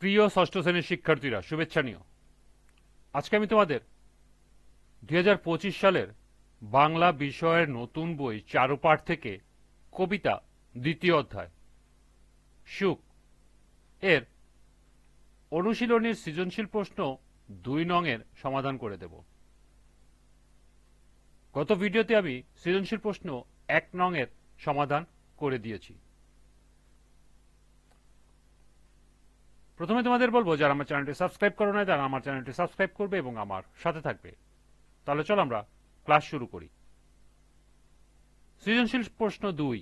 প্রিয় ষষ্ঠ শ্রেণীর শিক্ষার্থীরা, শুভেচ্ছা নিও। আজকে আমি তোমাদের 2025 সালের বাংলা বিষয়ের নতুন বই চারুপাঠ থেকে কবিতা দ্বিতীয় অধ্যায় সুখ এর অনুশীলনীর সৃজনশীল প্রশ্ন 2 নং-এর সমাধান করে দেব। গত ভিডিওতে আমি সৃজনশীল প্রশ্ন 1 নং-এর সমাধান করে দিয়েছি। প্রথমে তোমাদের বলবো, যারা আমার চ্যানেলটি সাবস্ক্রাইব করো না তারা আমার চ্যানেলটি সাবস্ক্রাইব করবে এবং আমার সাথে থাকবে। তাহলে চলো আমরা ক্লাস শুরু করি। সৃজনশীল প্রশ্ন 2।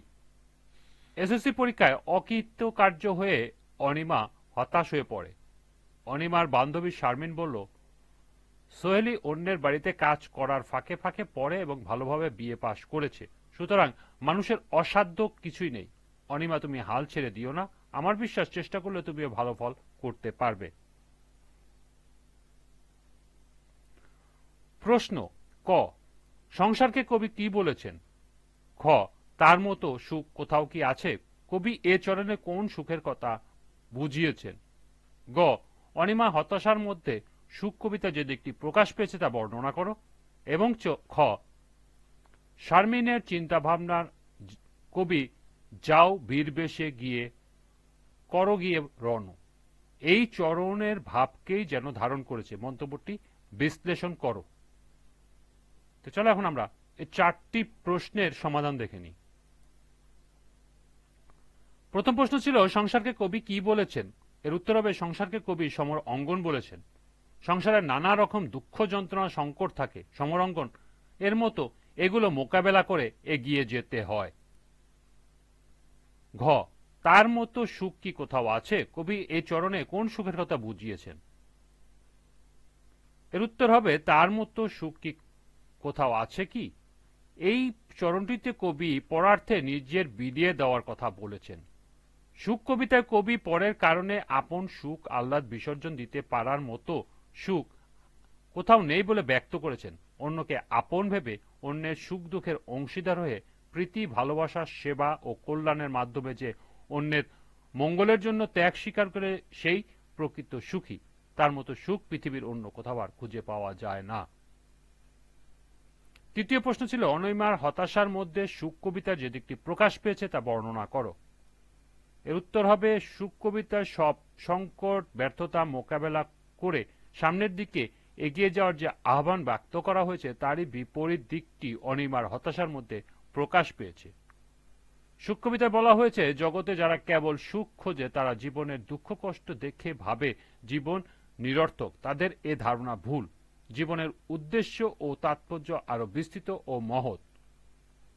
এসএসসি পরীক্ষায় অকৃতকার্য হয়ে অনিমা হতাশ হয়ে পড়ে। অনিমার বান্ধবী শারমিন বলল, সোহেলি অন্যের বাড়িতে কাজ করার ফাঁকে ফাঁকে পড়ে এবং ভালোভাবে বিএ পাশ করেছে, সুতরাং মানুষের অসাধ্য কিছুই নেই। অনিমা, তুমি হাল ছেড়ে দিও না, আমার বিশ্বাস চেষ্টা করলে তুমিও ভালো ফল করতে পারবে। প্রশ্ন ক, সংসারকে কবি কি বলেছেন? খ, তার মতো সুখ কোথাও কি আছে? কবি এ চরণে কোন সুখের কথা বুঝিয়েছেন? গ, অনিমা হতাশার মধ্যে সুখ কবিতা যে দিকটি প্রকাশ পেয়েছে তা বর্ণনা করো। এবং খ, শারমিনের চিন্তা ভাবনার কবি যাও বীরবেশে গিয়ে করো গিয়ে রণ, এই চরণের ভাবকেই যেন ধারণ করেছে, মন্তব্যটি বিশ্লেষণ করো। তো চলো এখন আমরা এই 4টি প্রশ্নের সমাধান দেখে নিই। প্রথম প্রশ্ন ছিল, সংসারকে কবি কি বলেছেন? এর উত্তর হবে, সংসারকে কবি সমর অঙ্গন বলেছেন। সংসারে নানা রকম দুঃখ যন্ত্রণা সংকট থাকে, সমরাঙ্গন এর মতো এগুলো মোকাবেলা করে এগিয়ে যেতে হয়। ঘ, তার মতো সুখ কি কোথাও আছে? কবি এই চরণে কোন সুখের কথা বুঝিয়েছেন? এর উত্তর হবে, তার মতো সুখ কি কোথাও আছে কি? এই চরণটিতে কবি পরার্থে নিজের বিলিয়ে দেওয়ার কথা বলেছেন। সুখ কবিতায় কবি পরের কারণে আপন সুখ আহ্লাদ বিসর্জন দিতে পারার মতো সুখ কোথাও নেই বলে ব্যক্ত করেছেন। অন্যকে আপন ভেবে অন্যের সুখ দুঃখের অংশীদার হয়ে প্রীতি ভালোবাসা সেবা ও কল্যাণের মাধ্যমে যে অন্যের মঙ্গলের জন্য ত্যাগ স্বীকার করে সেই প্রকৃত সুখী, তার মতো সুখ পৃথিবীর অন্য কোথাও আর খুঁজে পাওয়া যায় না। তৃতীয় প্রশ্ন ছিল, অনিমার হতাশার মধ্যে সুখ কবিতার যে দিকটি প্রকাশ পেয়েছে তা বর্ণনা করো। এর উত্তর হবে, সুখ কবিতার সব সংকট ব্যর্থতা মোকাবেলা করে সামনের দিকে এগিয়ে যাওয়ার যে আহ্বান ব্যক্ত করা হয়েছে তারই বিপরীত দিকটি অনিমার হতাশার মধ্যে প্রকাশ পেয়েছে। সুখ কবিতায় বলা হয়েছে, জগতে যারা কেবল সুখ খোঁজে তারা জীবনের দুঃখ কষ্ট দেখে ভাবে জীবন নিরর্থক। তাদের এ ধারণা ভুল। জীবনের উদ্দেশ্য ও তাৎপর্য আরো বিস্তৃত ও মহৎ।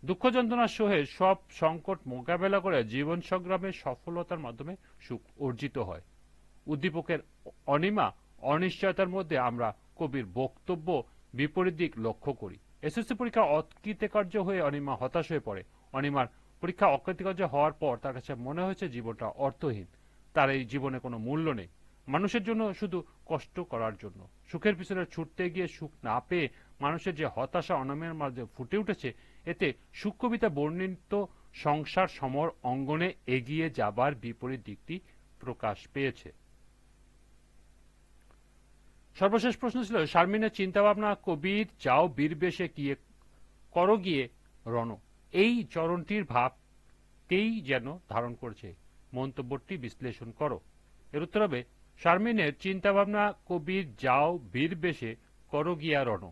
দুঃখ যন্ত্রণা সহে সব সংকট মোকাবেলা করে জীবন সংগ্রামে সফলতার মাধ্যমে সুখ অর্জিত হয়। উদ্দীপকের অনিমা অনিশ্চয়তার মধ্যে আমরা কবির বক্তব্য বিপরীত দিক লক্ষ্য করি। এসএসসি পরীক্ষা অকৃতকার্য হয়ে অনিমা হতাশ হয়ে পড়ে। অনিমার পরীক্ষা অকৃতকার্য হওয়ার পর তার কাছে মনে হয়েছে জীবনটা অর্থহীন, তার এই জীবনে কোনো মূল্য নেই, মানুষের জন্য শুধু কষ্ট করার জন্য। সুখের পিছনে ছুটতে গিয়ে সুখ না পেয়ে মানুষের যে হতাশা অনিমার মাঝে ফুটে উঠেছে, এতে সুখ কবিতা বর্ণিত সংসার সমর অঙ্গনে এগিয়ে যাবার বিপরীত দিকটি প্রকাশ পেয়েছে। সর্বশেষ প্রশ্ন ছিল, শারমিনের চিন্তাভাবনা কবির যাও বীরবেশে গিয়ে করো গিয়ে রণ, এই চরণটির ভাবকেই যেন ধারণ করেছে, মন্তব্যটি বিশ্লেষণ করো। এর উত্তর হবে, শারমিনের চিন্তাভাবনা কবির যাও বীরবেশে করো গিয়া রণ,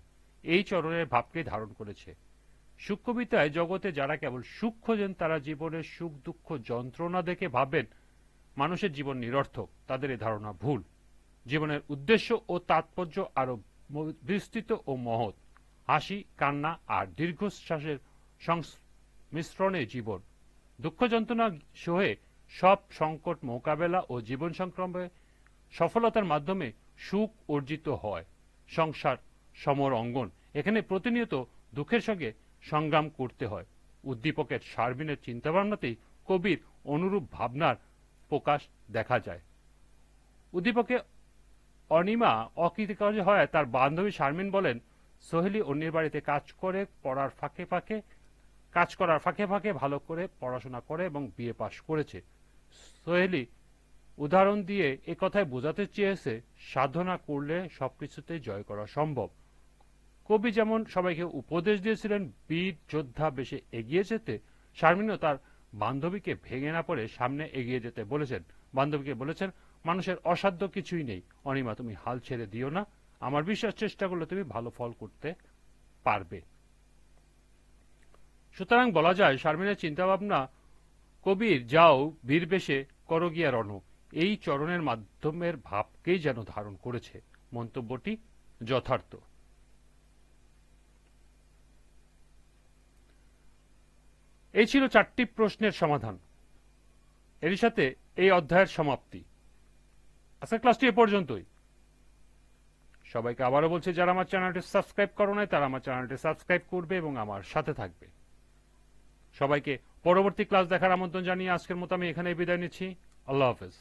এই চরণের ভাবকেই ধারণ করেছে। সুখ কবিতায় জগতে যারা কেবল সুখ খোঁজেন তারা জীবনের সুখ দুঃখ যন্ত্রণা দেখে ভাবেন মানুষের জীবন নিরর্থক। তাদের এই ধারণা ভুল। জীবনের উদ্দেশ্য ও তাৎপর্য আরো বিস্তৃত ও মহৎ। হাসি কান্না আর দীর্ঘশ্বাসের সংমিশ্রণে জীবন। দুঃখ যন্ত্রণা সহে সব সংকট মোকাবেলা ও জীবন সংগ্রামে সফলতার মাধ্যমে সুখ অর্জিত হয়। সংসার সমর অঙ্গন, এখানে প্রতিনিয়ত দুঃখের সঙ্গে সংগ্রাম করতে হয়। উদ্দীপকের শারমিনের চিন্তাভাবনাতেই কবির অনুরূপ ভাবনার প্রকাশ দেখা যায়। উদ্দীপকে অনিমা অকৃতকার্য হয় তার বান্ধবী শারমিন বলেন, সোহেলি অন্যের বাড়িতে কাজ করার ফাঁকে ফাঁকে ভালো করে পড়াশোনা করে এবং বিএ পাশ করেছে। সোহেলি উদাহরণ দিয়ে এ কথায় বোঝাতে চেয়েছে সাধনা করলে সবকিছুতেই জয় করা সম্ভব। কবি যেমন সবাইকে উপদেশ দিয়েছিলেন বীর যোদ্ধা বেশে এগিয়ে যেতে, শারমিনও তার বান্ধবীকে ভেঙে না পড়ে সামনে এগিয়ে যেতে বলেছেন। বান্ধবীকে বলেছেন, মানুষের অসাধ্য কিছুই নেই, অনিমা তুমি হাল ছেড়ে দিও না, আমার বিশ্বাস চেষ্টা করলে তুমি ভালো ফল করতে পারবে। সুতরাং বলা যায় শারমিনের চিন্তাভাবনা কবির যাও বীর বেশে করো গিয়া রণ, এই চরণের মাধ্যমের ভাবকেই যেন ধারণ করেছে। মন্তব্যটি যথার্থ। এই ছিল 4টি প্রশ্নের সমাধান। এরই সাথে এই অধ্যায়ের সমাপ্তি। আজকের ক্লাসটি এ পর্যন্তই। সবাইকে আবারও বলছি, যারা আমার চ্যানেলটি সাবস্ক্রাইব করো নাই তারা আমার চ্যানেলটি সাবস্ক্রাইব করবে এবং আমার সাথে থাকবে। সবাইকে পরবর্তী ক্লাস দেখার আমন্ত্রণ জানিয়ে আজকের মতো আমি এখানেই বিদায় নিচ্ছি। আল্লাহ হাফেজ।